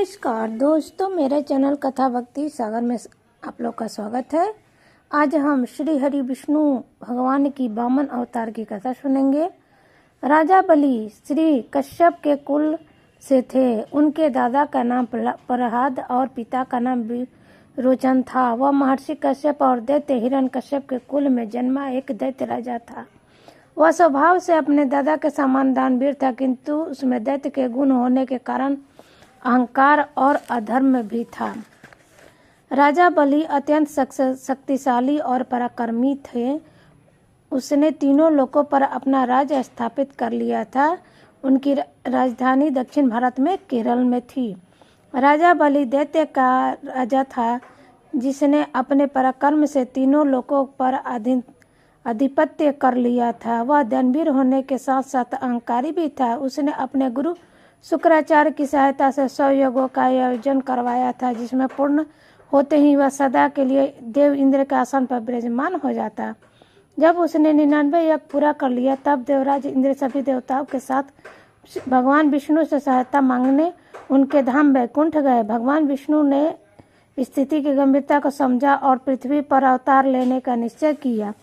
नमस्कार दोस्तों, मेरे चैनल कथा भक्ति सागर में आप लोग का स्वागत है। आज हम श्री हरि विष्णु भगवान की वामन अवतार की कथा सुनेंगे। राजा बलि श्री कश्यप के कुल से थे। उनके दादा का नाम प्रहलाद और पिता का नाम विरोचन था। वह महर्षि कश्यप और दैत्य हिरण कश्यप के कुल में जन्मा एक दैत्य राजा था। वह स्वभाव से अपने दादा के समान दानवीर था, किंतु उसमें दैत्य के गुण होने के कारण अहंकार और अधर्म भी था। राजा बलि अत्यंत शक्तिशाली और पराक्रमी थे। उसने तीनों लोकों पर अपना राज्य स्थापित कर लिया था। उनकी राजधानी दक्षिण भारत में केरल में थी। राजा बलि दैत्य का राजा था, जिसने अपने पराक्रम से तीनों लोकों पर आधिपत्य कर लिया था। वह दानवीर होने के साथ साथ अहंकारी भी था। उसने अपने गुरु शुक्राचार्य की सहायता से 100 यज्ञों का आयोजन करवाया था, जिसमें पूर्ण होते ही वह सदा के लिए देव इंद्र के आसन पर विराजमान हो जाता। जब उसने 99 यज्ञ पूरा कर लिया, तब देवराज इंद्र सभी देवताओं के साथ भगवान विष्णु से सहायता मांगने उनके धाम वैकुंठ गए। भगवान विष्णु ने स्थिति की गंभीरता को समझा और पृथ्वी पर अवतार लेने का निश्चय किया।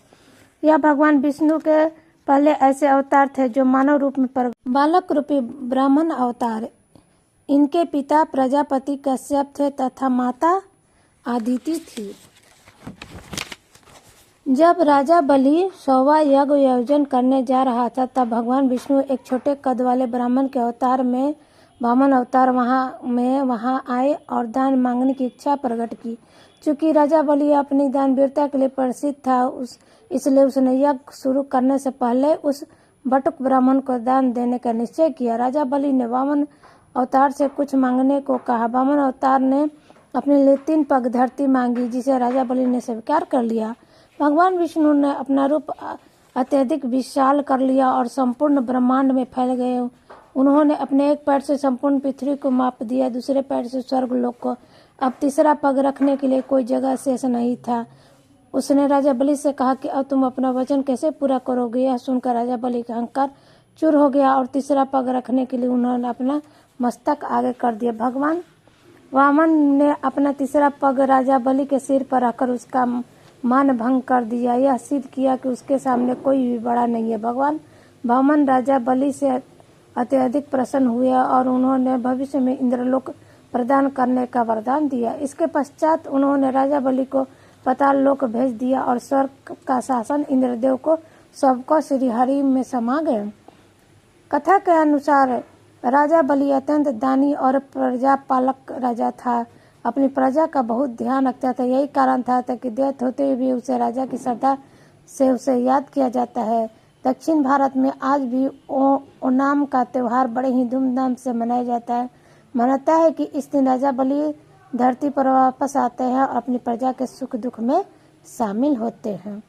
यह भगवान विष्णु के पहले ऐसे अवतार थे जो मानव रूप में बालक रूपी ब्राह्मण अवतार। इनके पिता प्रजापति कश्यप थे तथा माता आदिति थी। जब राजा बलि 100वां यज्ञ आयोजन करने जा रहा था, तब भगवान विष्णु एक छोटे कद वाले ब्राह्मण के अवतार में वामन अवतार वहां आए और दान मांगने की इच्छा प्रकट की। चूंकि राजा बलि अपनी दानवीरता के लिए प्रसिद्ध था, इसलिए उसने यज्ञ शुरू करने से पहले उस बटुक ब्राह्मण को दान देने का निश्चय किया। राजा बलि ने वामन अवतार से कुछ मांगने को कहा। वामन अवतार ने अपने लिए 3 पग धरती मांगी, जिसे राजा बलि ने स्वीकार कर लिया। भगवान विष्णु ने अपना रूप अत्यधिक विशाल कर लिया और संपूर्ण ब्रह्मांड में फैल गए। उन्होंने अपने एक पैर से संपूर्ण पृथ्वी को माप दिया, दूसरे पैर से स्वर्ग लोक को। अब तीसरा पग रखने के लिए कोई जगह शेष नहीं था। उसने राजा बलि से कहा कि अब तुम अपना वचन कैसे पूरा करोगे। यह सुनकर राजा बलि का अहंकार चूर हो गया और तीसरा पग रखने के लिए उन्होंने अपना मस्तक आगे कर दिया। भगवान वामन ने अपना तीसरा पग राजा बलि के सिर पर रखकर उसका मान भंग कर दिया। यह सिद्ध किया कि उसके सामने कोई भी बड़ा नहीं है। भगवान वामन राजा बलि से अत्यधिक प्रसन्न हुए और उन्होंने भविष्य में इंद्रलोक प्रदान करने का वरदान दिया। इसके पश्चात उन्होंने राजा बलि को पाताल लोक भेज दिया और स्वर्ग का शासन इंद्रदेव को सौंपकर श्री हरि में समा गए। कथा के अनुसार राजा बलि अत्यंत दानी और प्रजापालक राजा था। अपनी प्रजा का बहुत ध्यान रखता था। यही कारण था कि दैत्य होते हुए भी उसे राजा की श्रद्धा से उसे याद किया जाता है। दक्षिण भारत में आज भी ओणम का त्योहार बड़े ही धूमधाम से मनाया जाता है। मानता है कि इस दिन राजा बलि धरती पर वापस आते हैं और अपनी प्रजा के सुख दुख में शामिल होते हैं।